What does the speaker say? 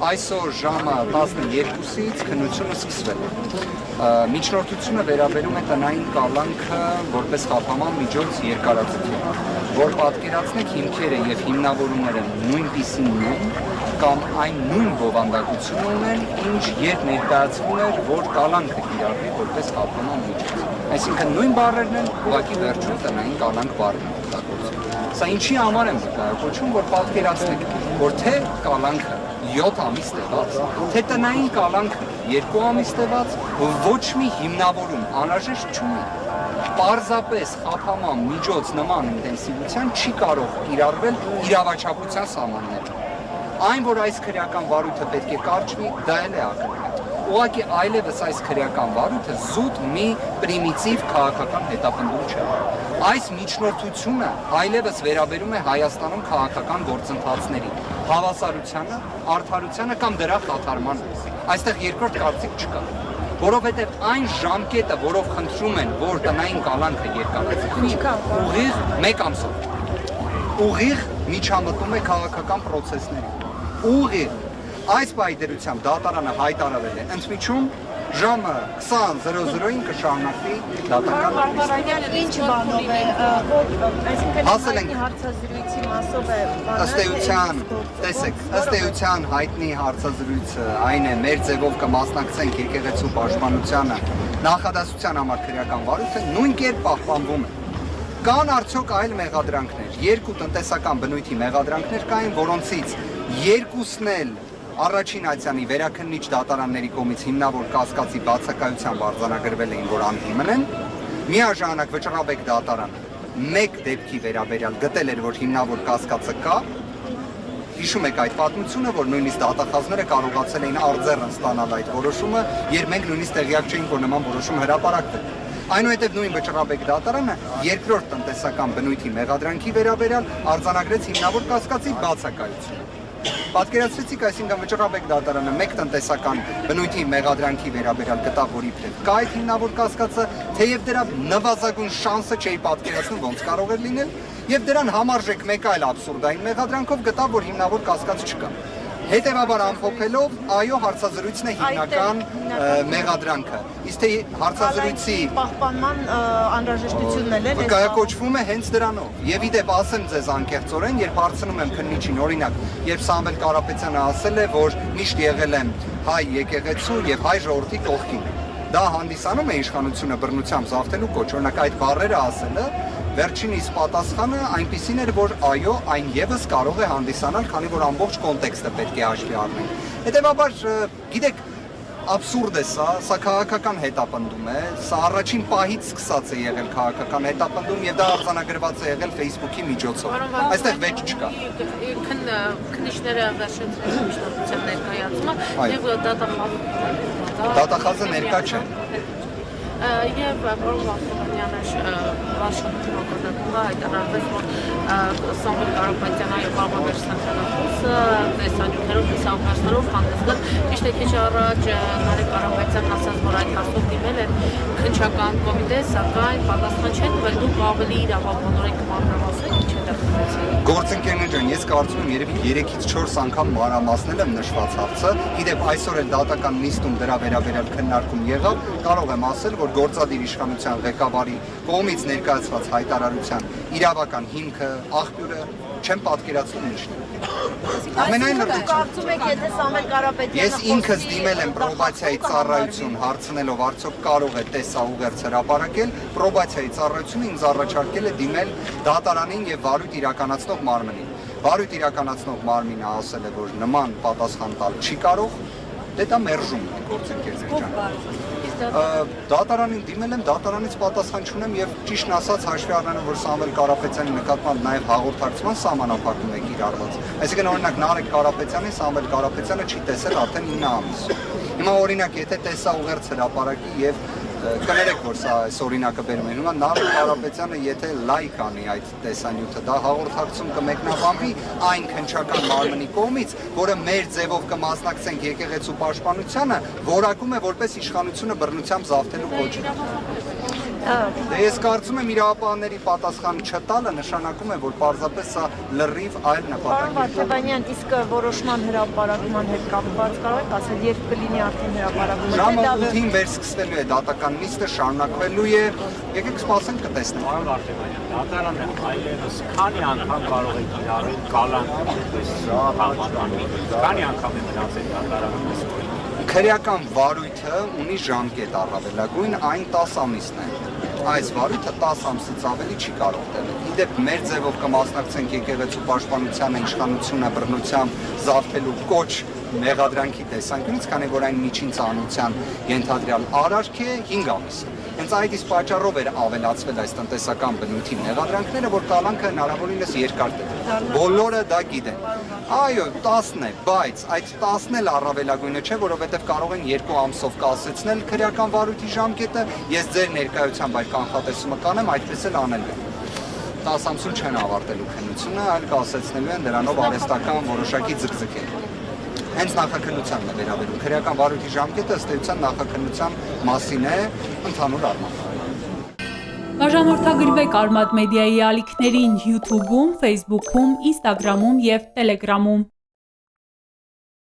Այսօր ժամը 12-ից քննությունը սկսվել է։ Միջնորդությունը վերաբերում է տնային կալանքը որպես խափանման միջոց երկարաձգին, որ պատկերացնեք հիմքերը եւ հիմնավորումները նույնպիսին են կամ այն նույն բովանդակությունը ունեն, ինչ երբ ներկայացվում էր, որ կալանքը կիրառվի որպես խափանման միջոց։ Այսինքն նույն բառերն են, ուղղակի վերջում տնային կալանք բառն է օգտագործվում։ Սա ինչի համար եմ վկայակոչում, որ պատկերացնեք, որ թե կալանքը 7 ամիս տևած, թե տնային կալանքը 2 ամիս տևած, ոչ մի հիմնավորում անհրաժեշտ չունի։ Պարզապես խափանման միջոց նման ինտենսիվության չի կարող կիրառվել իրավաչափության սահմաններում։ Այն, որ այս քրեական վարույթը պետք է կարճվի, դա էլ է ակնհայտ։ Ուղղակի այլևս այս քրեական վարույթը զուտ մի պրիմիտիվ քաղաքական հետապնդում չէ։ Այս միջնորդությունը այլևս վերաբերում է Հայաստանում քաղաքական գործընթացներին, հավասարությանը, արդարությանը կամ դրա խաթարմանը։ Այստեղ երկրորդ կարծիք չկա, որովհետև այն ժամկետը, որով խնդրում են, որ տնային կալանքը երկարացվի, ուղիղ 1 ամսով, ուղիղ միջամտում է քաղաքական պրոցեսների, ուղիղ այս պայդերությամբ դատարանը հայտարարել է ընդմիջում ժամը 20:00-ին կշարունակվի դատական ինչ բանով է, հասել ենք հարցազրույցի մասով է ըստ էության հայտնի հարցազրույցը այն է, մեր ձևով կմասնակցենք եկեղեցու պաշտպանությանը, նախադասության համար քրեական վարույթը նույն կերպ պահպանվում է։ Կան արդյոք այլ մեղադրանքներ, երկու տնտեսական բնույթի մեղադրանքներ կային, որոնցից երկուսն էլ Առաջին Ացյանի վերաքննիչ դատարանների կողմից հիմնավոր կասկածի բացակայությամբ արձանագրվել էին, որ անհիմն են, միաժամանակ Վճռաբեկ դատարանը մեկ դեպքի վերաբերյալ գտել էր, որ հիմնավոր կասկածը կա, հիշում եք այդ պատմությունը, որ նույնիսկ դատախազները կարողացել էին արձեռն ստանալ այդ որոշումը, երբ մենք նույնիսկ տեղյակ չէինք, որ նման որոշում հրապարակվել։ Այնուհետև նույն Վճռաբեկ դատարանը երկրորդ տնտեսական բնույթի մեղադրանքի վերաբերյալ արձանագրեց հիմնավոր կասկածի բացակայությունը։ Պատկերացրեցիք, այսինքն Վճռաբեկ դատարանը մեկ տնտեսական բնույթի մեղադրանքի վերաբերյալ գտավ, որ իբրև կա այդ հիմնավոր կասկածը, թեև դրա նվազագույն շանսը չէի պատկերացնում, ոնց կարող էր լինել, եւ դրան համարժեք մեկ այլ աբսուրդային մեղադրանքով գտավ, որ հիմնավոր կասկած չկա։ Հետևաբար ամփոփելով, այո, հարցազրույցն է հիմնական մեղադրանքը։ Իսկ թե հարցազրույցի պահպանման անհրաժեշտությունն էլ է վկայակոչվում է հենց դրանով։ Եվ իդեպ ասեմ ձեզ անկեղծորեն, երբ հարցնում եմ քննիչին, օրինակ, երբ Սամվել Կարապետյանը ասել է, որ միշտ եղել եմ հայ եկեղեցու եւ հայ ժողովրդի կողքին, դա հանդիսանում է իշխանությունը բռնությամբ զավթելու կոչ, օրինակ այդ բառերը ասելը վերջինիս պատասխանը այնպիսին էր, որ այո, այն եւս կարող է հանդիսանալ, քանի որ ամբողջ կոնտեքստը պետք է հաշվի առնել։ Հետևաբար, գիտեք, աբսուրդ է սա քաղաքական հետապնդում է, սա առաջին պահից սկսած է եղել քաղաքական հետապնդում եւ դա արձանագրված է եղել Facebook-ի միջոցով։ Այստեղ վեճ չկա։ Քննիչները վերջացրել են միջնորդության ներկայացումը եւ դատախազը ներկա չէ։ Եվ պարոն Վասիլյանը Վաշինգտոնում հայտարարվեց, որ Սամվել Կարապետյանը եւ Պարոն Վերսանյանը տեսանյութերով, տեսահոգացներով հանդես գան։ Ճիշտ է, քիչ առաջ Նարեկ Կարապետյանն ասաց, որ այդ հարցով դիմել են քննչական կոմիտե, սակայն պատասխան չեն տվել, դուք ավելի իրավաբանորեն կմանրամասնեք, ինչ է դա։ Գործընկերներ ջան, ես կարծում եմ երևի 3-ից 4 անգամ մանրամասնել եմ նշված հարցը։ Իդեպ այսօր էլ դատական նիստում դրա վերաբերյալ քննարկում եղավ, կարող եմ ասել, որ գործադիր իշխանության ղեկավարի կողմից ներկայացված հայտարարության իրավական հիմքը, աղբյուրը չեմ պատկերացնում ինչն է։ Ամենայն կարծում եք, եթե Սամվել Կարապետյանը ես ինքս դիմել եմ պրոբացիայի ծառայություն հարցնելով արդյոք կարող է տեսաուղերձ հրապարակել, պրոբացիայի ծառայությունը ինձ առաջարկել է դիմել դատարանին եւ վարույթ իրականացնող մարմնին։ Վարույթ իրականացնող մարմինը ասել է, որ նման պատասխան տալ չի կարող, դե դա մերժում է գործընկերներ ջան։ Դատարանին դիմել եմ, դատարանից պատասխան չունեմ եւ ճիշտն ասած հաշվի առնելով, որ Սամվել Կարապետյանի նկատմամբ նաեւ հաղորդակցման սահմանափակում է կիրառված։ Այսինքն օրինակ Նարեկ Կարապետյանին Սամվել Կարապետյանը չի տեսել արդեն 9 ամիս։ Հիմա օրինակ եթե տեսաուղերձ հրապարակի եւ կներեք, որ սա այս օրինակը բերում են, հիմա Նարեկ Կարապետյանը եթե լայք անի այդ տեսանյութը, դա հաղորդակցում կմեկնաբանվի այն քննչական մարմնի կողմից, որը մեր ձևով կմասնակցենք եկեղեցու պաշտպանությանը, որակում է որպես իշխանությունը բռնությամբ զավթելու կոչ։ Դե ես կարծում եմ իրավապահների պատասխան չտալը նշանակում է, որ պարզապես սա լրիվ այլ Պարոն նպատակ է։ Վարդանյան, իսկ որոշման հրապարակման հետ կապված կարող եք ասել, երբ կլինի արդեն հրապարակումը։ Ժամը 8-ին վերսկսվելու է դատական նիստը, շարունակվելու է։ Եկեք սպասենք կտեսնենք։ Պարոն Վարդանյան, դատարանը այլևս քանի անգամ կարող է կիրառել կալանք որպես համատանի։ Քանի անգամ է մնացել դատարանը այսօր։ Քրեական վարույթը ունի ժամկետ առավելագույն, այն 10 ամիսն է։ Այս վարույթը 10 ամսից ավելի չի կարող տևել։ Իդեպ մեր ձևով կմասնակցենք եկեղեցու պաշտպանությանը, իշխանությունը բռնությամբ զավթելու կոչ մեղադրանքի տեսանկյունից, քանի որ այն միջին ծանոթության ենթադրյալ արարք է 5 ամիս։ Հենց այդ իսկ պատճառով էր ավելացվել այս տնտեսական բնույթի մեղադրանքները, որ կալանքը հնարավորինս երկար տևի։ Բոլորը դա գիտեն։ Այո, 10-ն է, բայց այդ 10-ն էլ առավելագույնը չէ, որովհետև կարող են 2 ամսով կասեցնել քրեական վարույթի ժամկետը, ես ձեր ներկայությամբ այդ կանխատեսումը կանեմ, այդպես էլ անելու են։ 10 ամսում չեն ավարտելու քննությունը, այլ կասեցնելու են դրանով արհեստական որոշակի ձգձգեր։ Հենց նախաքննությանն է վերաբերում։ Քրեական վարույթի ժամկետը ըստ էության նախաքննության մասին է ընդհանուր առմամբ։ Բաժանորդագրվեք Արմադ մեդիայի ալիքներին YouTube-ում, Facebook-ում, Instagram-ում և Telegram-ում։